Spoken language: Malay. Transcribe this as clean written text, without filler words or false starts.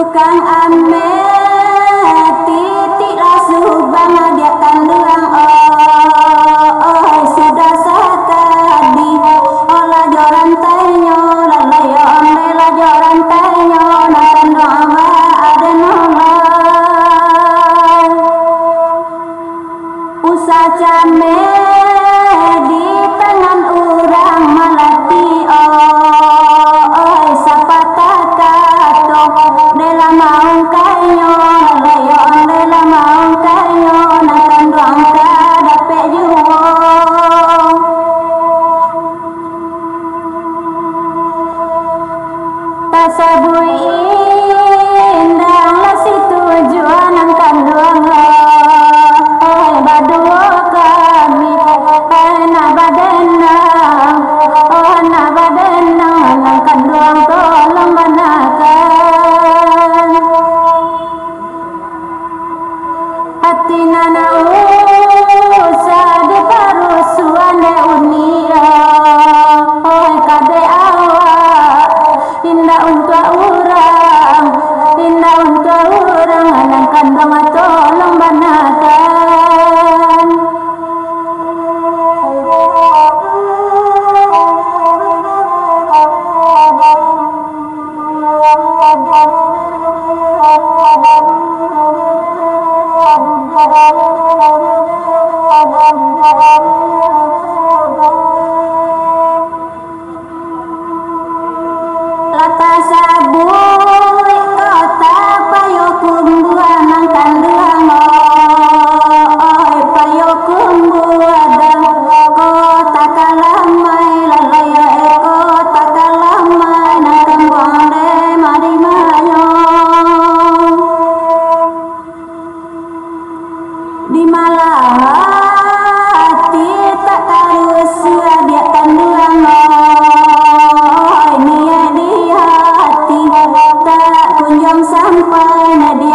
Kang ame titik lasu bang dia kandang sudah sekadi olah joran tanyo lalayo onde la joran tanyo naran doa ada nolong usah came di tangan urang malati sabui indah la situ tujuan ang kanduang badua kami na badena ang kanduang tolong banakan hati nana usah di parusuan de unia kade indah untuk orang anak kandang tolong banakan lata sabui kota payo kumbuan ang kandang payo kumbuan kota kalamay lalaya kota kalamay ng kambang de marimayo di malahati tak harus dia kandang sampai na di